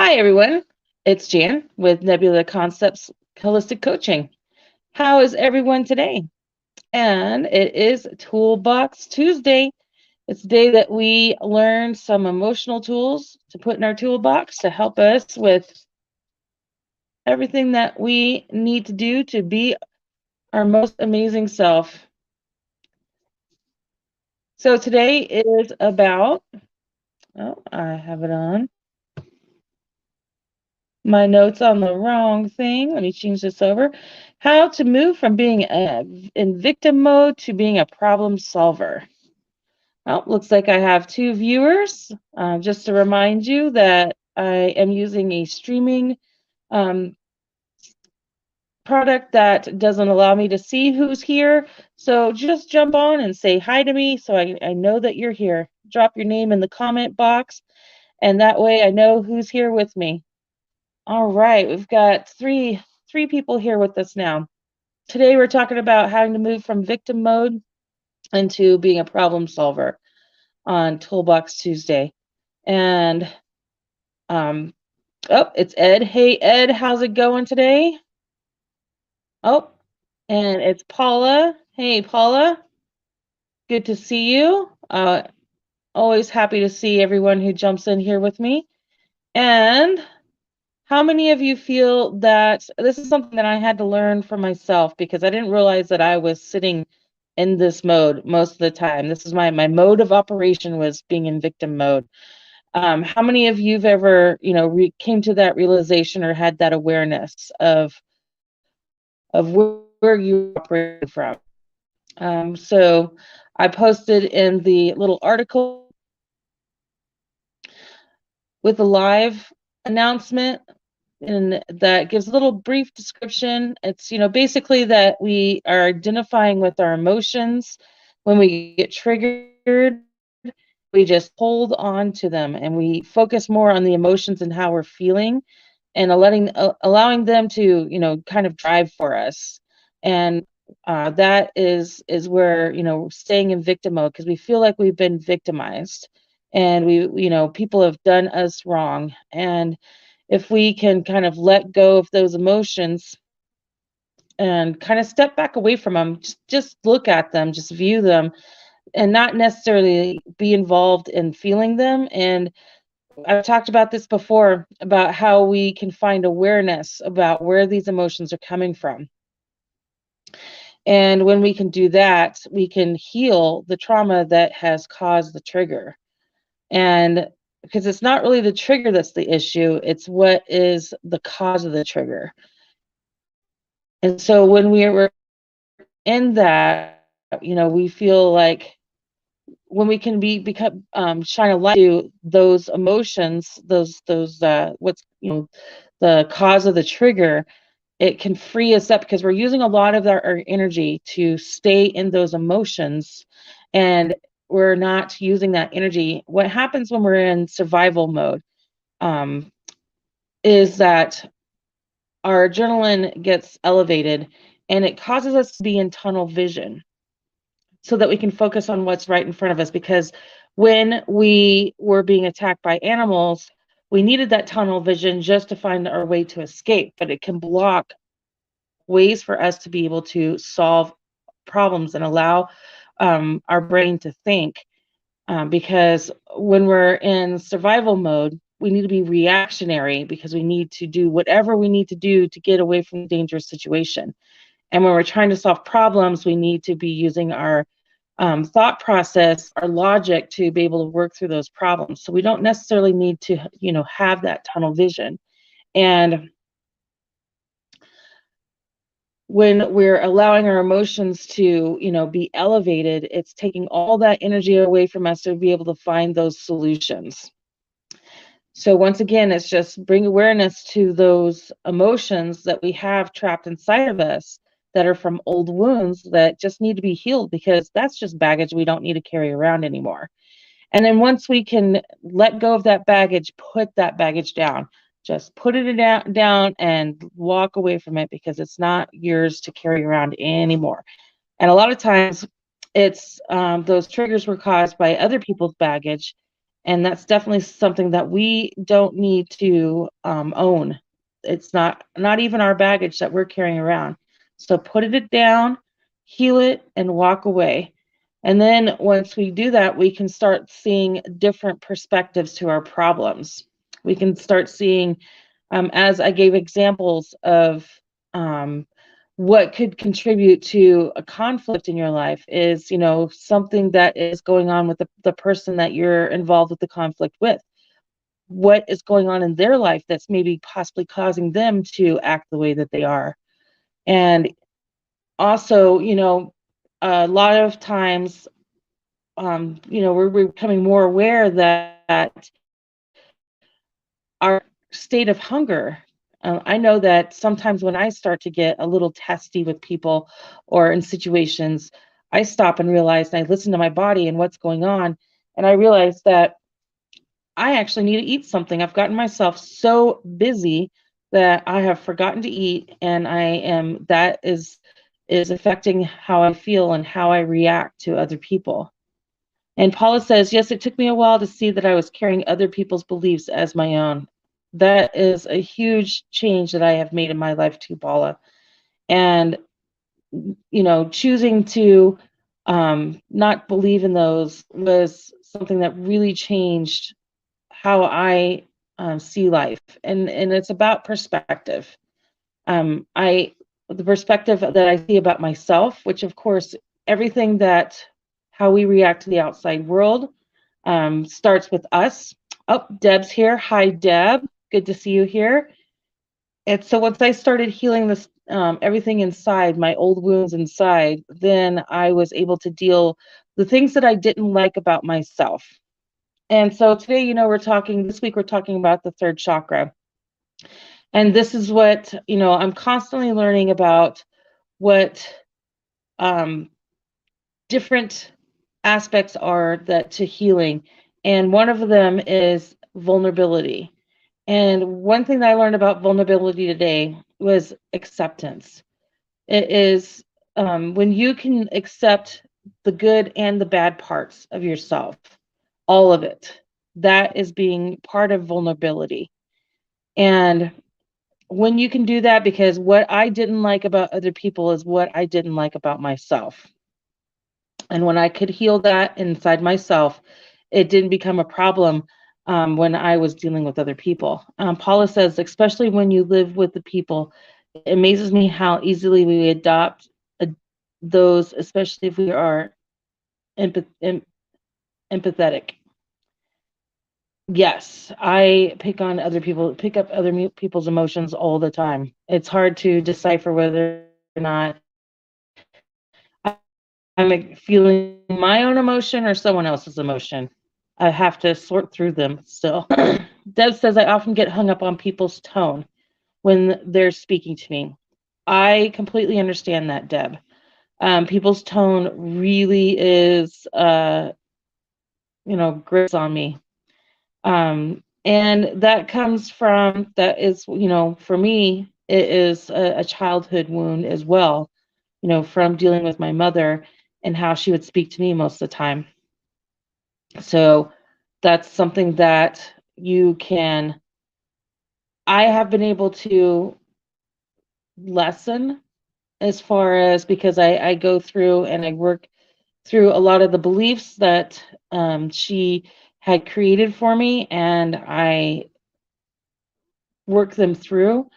Hi, everyone. It's Jan with Nebula Concepts Holistic Coaching. How is everyone today? And it is Toolbox Tuesday. It's the day that we learn some emotional tools to put in our toolbox to help us with everything that we need to do to be our most amazing self. So today is about, I have it on. My notes on the wrong thing. Let me change this over. How to move from being in victim mode to being a problem solver. Well, looks like I have two viewers. Just to remind you that I am using a streaming product that doesn't allow me to see who's here. So just jump on and say hi to me so I know that you're here. Drop your name in the comment box, and that way I know who's here with me. All right, we've got three people here with us now. Today we're talking about having to move from victim mode into being a problem solver on Toolbox Tuesday. And it's Ed. Hey Ed, how's it going today? Oh, and it's Paula. Hey Paula, good to see you. Always happy to see everyone who jumps in here with me. And how many of you feel that this is something that I had to learn for myself because I didn't realize that I was sitting in this mode most of the time? This is my mode of operation, was being in victim mode. How many of you've ever, came to that realization or had that awareness of where you operate from? So I posted in the little article with a live announcement, and that gives a little brief description. It's, basically that we are identifying with our emotions. When we get triggered, we just hold on to them and we focus more on the emotions and how we're feeling, and allowing them to, kind of drive for us. And that is where, staying in victim mode, because we feel like we've been victimized and people have done us wrong. And if we can kind of let go of those emotions and kind of step back away from them, just look at them, just view them, and not necessarily be involved in feeling them. And I've talked about this before, about how we can find awareness about where these emotions are coming from. And when we can do that, we can heal the trauma that has caused the trigger. And because it's not really the trigger that's the issue, it's what is the cause of the trigger. And so when we were in that, we feel like when we can become shine a light to those emotions, those what's the cause of the trigger, it can free us up, because we're using a lot of our energy to stay in those emotions, and we're not using that energy. What happens when we're in survival mode is that our adrenaline gets elevated, and it causes us to be in tunnel vision so that we can focus on what's right in front of us. Because when we were being attacked by animals, we needed that tunnel vision just to find our way to escape, but it can block ways for us to be able to solve problems and allow our brain to think. Because when we're in survival mode, we need to be reactionary, because we need to do whatever we need to do to get away from a dangerous situation. And when we're trying to solve problems, we need to be using our thought process, our logic, to be able to work through those problems. So we don't necessarily need to, have that tunnel vision. And when we're allowing our emotions to, be elevated, it's taking all that energy away from us to be able to find those solutions. So once again, it's just bring awareness to those emotions that we have trapped inside of us, that are from old wounds that just need to be healed, because that's just baggage we don't need to carry around anymore. And then once we can let go of that baggage, put that baggage down. Just put it down and walk away from it, because it's not yours to carry around anymore. And a lot of times it's those triggers were caused by other people's baggage, And that's definitely something that we don't need to own. It's not even our baggage that we're carrying around. So put it down, heal it, and walk away. And then once we do that, we can start seeing different perspectives to our problems. We can start seeing, as I gave examples of what could contribute to a conflict in your life is, something that is going on with the person that you're involved with the conflict with. What is going on in their life that's maybe possibly causing them to act the way that they are? And also, a lot of times, we're becoming more aware that our state of hunger. I know that sometimes when I start to get a little testy with people or in situations, I stop and realize, and I listen to my body and what's going on, and I realize that I actually need to eat something. I've gotten myself so busy that I have forgotten to eat, and that is affecting how I feel and how I react to other people. And Paula says, yes, it took me a while to see that I was carrying other people's beliefs as my own. That is a huge change that I have made in my life too, Paula. And, choosing to not believe in those was something that really changed how I see life. And it's about perspective. The perspective that I see about myself, which of course, everything that how we react to the outside world starts with us. Oh, Deb's here. Hi, Deb. Good to see you here. And so once I started healing this, everything inside, my old wounds inside, then I was able to deal the things that I didn't like about myself. And so today, this week we're talking about the third chakra. And this is what, I'm constantly learning about what different aspects are that to healing. And one of them is vulnerability. And one thing that I learned about vulnerability today was acceptance. It is when you can accept the good and the bad parts of yourself, all of it. That is being part of vulnerability. And when you can do that, because what I didn't like about other people is what I didn't like about myself. And when I could heal that inside myself, it didn't become a problem when I was dealing with other people. Paula says, especially when you live with the people, it amazes me how easily we adopt those, especially if we are empathetic. Yes, I pick up other people's emotions all the time. It's hard to decipher whether or not I'm feeling my own emotion or someone else's emotion. I have to sort through them still. Deb says, I often get hung up on people's tone when they're speaking to me. I completely understand that, Deb. People's tone really is, grips on me. And that is, for me, it is a childhood wound as well, from dealing with my mother and how she would speak to me most of the time. So that's something that I have been able to lessen as far as, because I go through and I work through a lot of the beliefs that she had created for me, and I work them through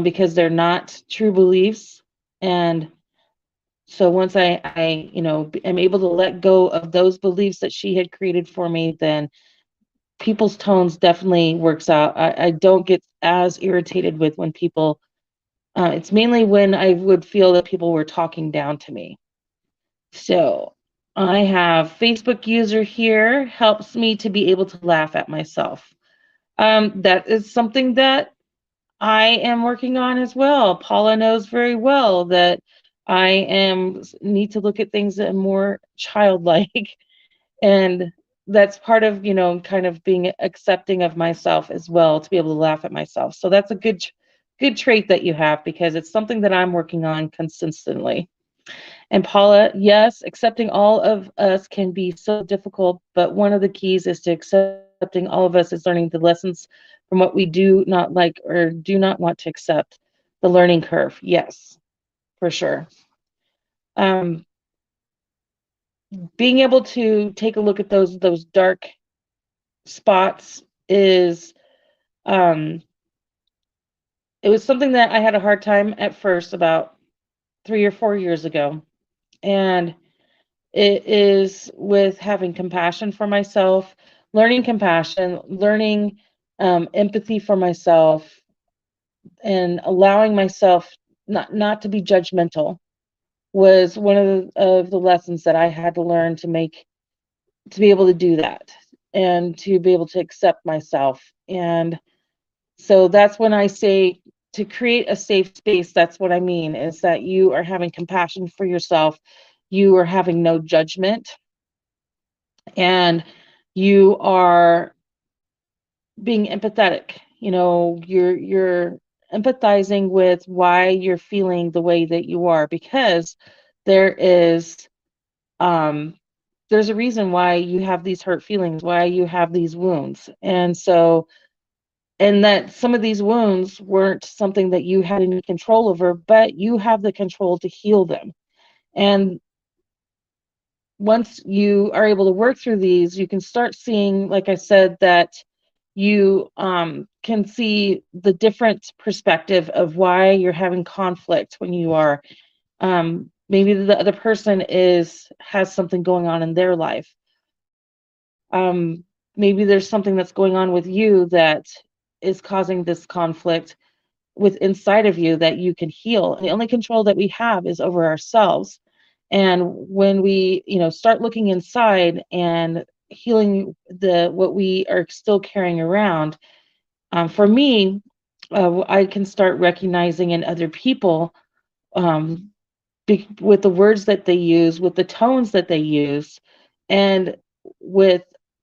because they're not true beliefs. And so once I am able to let go of those beliefs that she had created for me, then people's tones definitely works out. I don't get as irritated with when people, it's mainly when I would feel that people were talking down to me. So I have Facebook user here, helps me to be able to laugh at myself. That is something that I am working on as well. Paula knows very well that I need to look at things that are more childlike, and that's part of, kind of being accepting of myself as well, to be able to laugh at myself. So that's a good trait that you have, because it's something that I'm working on consistently. And Paula, yes, accepting all of us can be so difficult, but one of the keys is to accept accepting. All of us is learning the lessons from what we do not like or do not want to accept. The learning curve, yes, for sure. Being able to take a look at those dark spots is it was something that I had a hard time at first about 3 or 4 years ago. And it is with having compassion for myself, learning compassion, learning empathy for myself, and allowing myself not to be judgmental was one of the lessons that I had to learn to be able to do that and to be able to accept myself. And so that's when I say to create a safe space, that's what I mean, is that you are having compassion for yourself, you are having no judgment, and you are being empathetic. You know, you're empathizing with why you're feeling the way that you are, because there is there's a reason why you have these hurt feelings, why you have these wounds. And that some of these wounds weren't something that you had any control over, but you have the control to heal them. And once you are able to work through these, you can start seeing, like I said, that you can see the different perspective of why you're having conflict when you are maybe the other person has something going on in their life. Maybe there's something that's going on with you that is causing this conflict with inside of you that you can heal. And the only control that we have is over ourselves. And when we, start looking inside and healing what we are still carrying around, for me, I can start recognizing in other people, with the words that they use, with the tones that they use, and with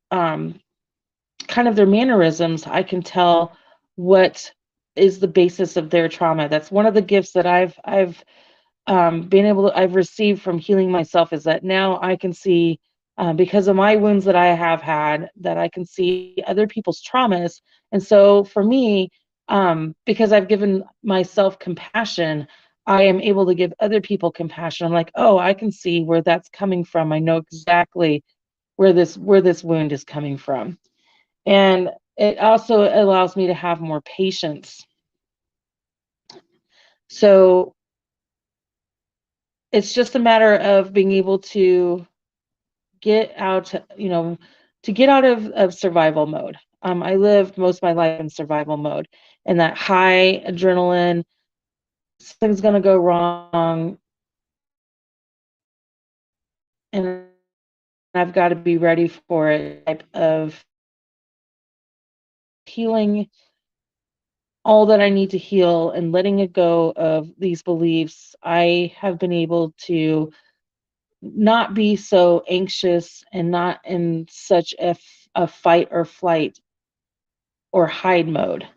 kind of their mannerisms, I can tell what is the basis of their trauma. That's one of the gifts that I've I've received from healing myself, is that now I can see, because of my wounds that I have had, that I can see other people's traumas. And so for me, because I've given myself compassion, I am able to give other people compassion. I'm like, oh, I can see where that's coming from. I know exactly where this wound is coming from. And it also allows me to have more patience. So it's just a matter of being able to get out, to get out of survival mode. I lived most of my life in survival mode, and that high adrenaline, something's going to go wrong, and I've got to be ready for it type of healing all that I need to heal and letting it go of these beliefs. I have been able to not be so anxious and not in such a fight or flight or hide mode.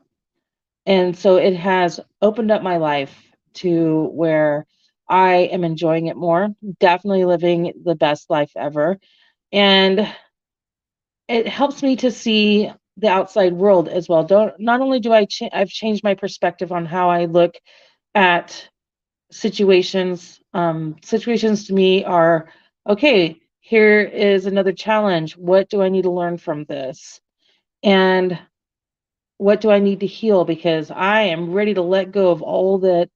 And so it has opened up my life to where I am enjoying it more, definitely living the best life ever. And it helps me to see the outside world as well. Not only do I've changed my perspective on how I look at situations. Situations to me are, okay, here is another challenge. What do I need to learn from this? And what do I need to heal? Because I am ready to let go of all that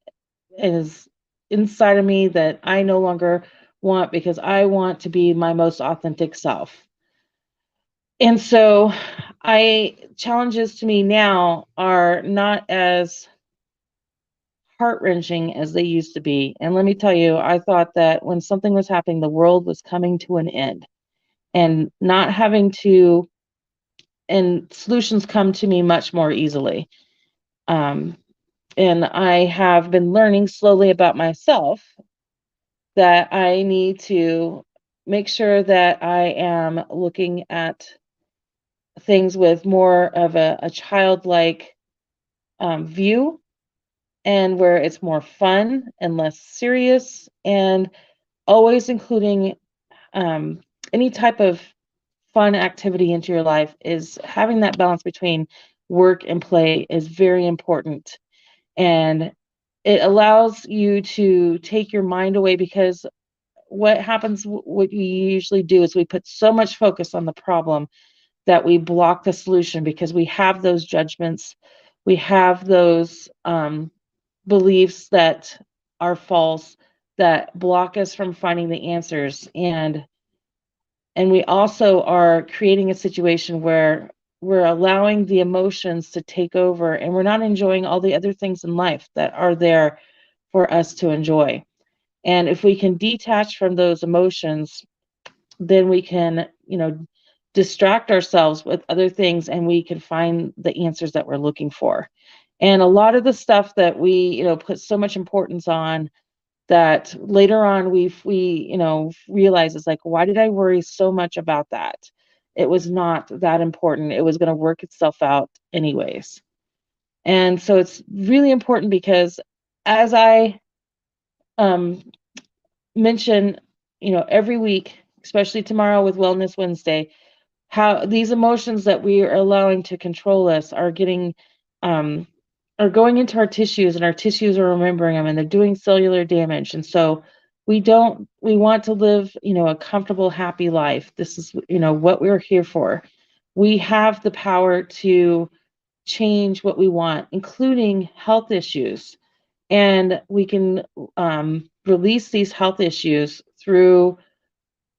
is inside of me that I no longer want, because I want to be my most authentic self. And so challenges to me now are not as heart-wrenching as they used to be. And let me tell you, I thought that when something was happening, the world was coming to an end, and not having to, and solutions come to me much more easily. And I have been learning slowly about myself that I need to make sure that I am looking at things with more of a childlike view, and where it's more fun and less serious, and always including any type of fun activity into your life is having that balance between work and play is very important. And it allows you to take your mind away, because what happens, what we usually do is we put so much focus on the problem that we block the solution, because we have those judgments, we have those beliefs that are false, that block us from finding the answers. And we also are creating a situation where we're allowing the emotions to take over, and we're not enjoying all the other things in life that are there for us to enjoy. And if we can detach from those emotions, then we can, distract ourselves with other things, and we can find the answers that we're looking for. And a lot of the stuff that we, put so much importance on, that later on we realize, it's like, why did I worry so much about that? It was not that important. It was going to work itself out anyways. And so it's really important, because as I mention, every week, especially tomorrow with Wellness Wednesday, how these emotions that we are allowing to control us are getting are going into our tissues, and our tissues are remembering them, and they're doing cellular damage. And so we want to live, a comfortable, happy life. This is, what we're here for. We have the power to change what we want, including health issues. And we can release these health issues through,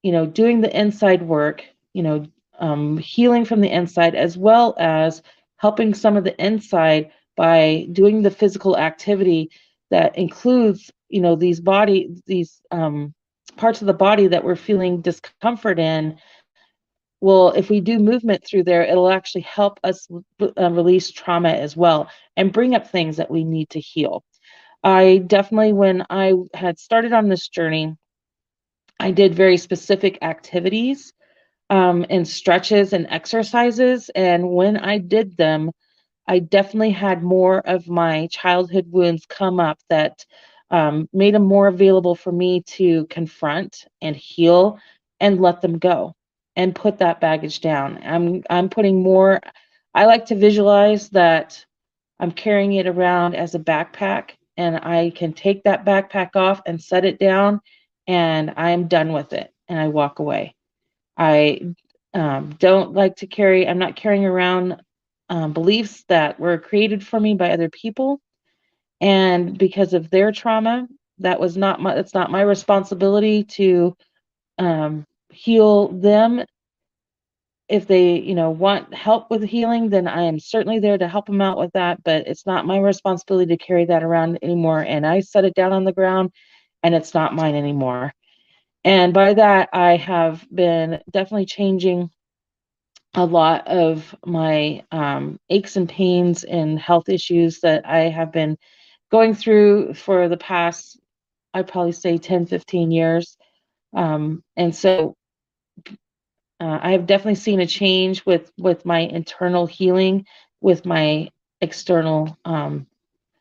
doing the inside work, healing from the inside, as well as helping some of the inside by doing the physical activity that includes, these parts of the body that we're feeling discomfort in. Well, if we do movement through there, it'll actually help us release trauma as well, and bring up things that we need to heal. I definitely, when I had started on this journey, I did very specific activities and stretches and exercises. And when I did them, I definitely had more of my childhood wounds come up, that made them more available for me to confront and heal and let them go and put that baggage down. I'm putting more. I like to visualize that I'm carrying it around as a backpack, and I can take that backpack off and set it down, and I'm done with it, and I walk away. I don't like to carry, I'm not carrying around beliefs that were created for me by other people. And because of their trauma, it's not my responsibility to heal them. If they, want help with healing, then I am certainly there to help them out with that. But it's not my responsibility to carry that around anymore. And I set it down on the ground, and it's not mine anymore. And by that, I have been definitely changing a lot of my aches and pains and health issues that I have been going through for the past, I'd probably say 10, 15 years. And so I have definitely seen a change with my internal healing, with my external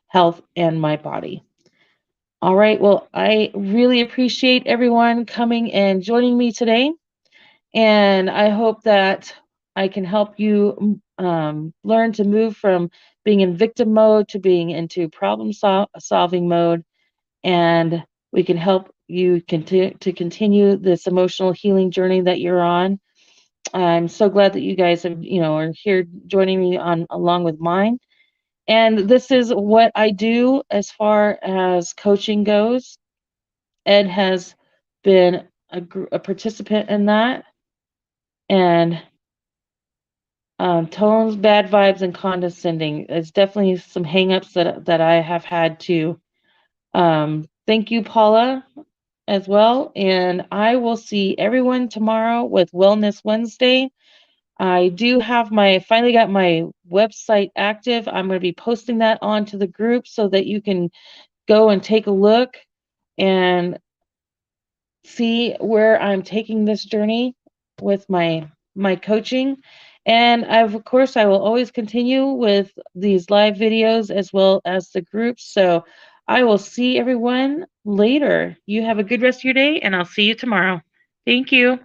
health and my body. All right. Well, I really appreciate everyone coming and joining me today. And I hope that I can help you learn to move from being in victim mode to being into problem solving mode. And we can help you continue this emotional healing journey that you're on. I'm so glad that you guys have, are here joining me on along with mine. And this is what I do as far as coaching goes. Ed has been a participant in that. And tones, bad vibes, and condescending. It's definitely some hangups that I have had to. Thank you, Paula, as well. And I will see everyone tomorrow with Wellness Wednesday. I do have finally got my website active. I'm going to be posting that onto the group so that you can go and take a look and see where I'm taking this journey with my coaching. And of course, I will always continue with these live videos as well as the groups. So I will see everyone later. You have a good rest of your day, and I'll see you tomorrow. Thank you.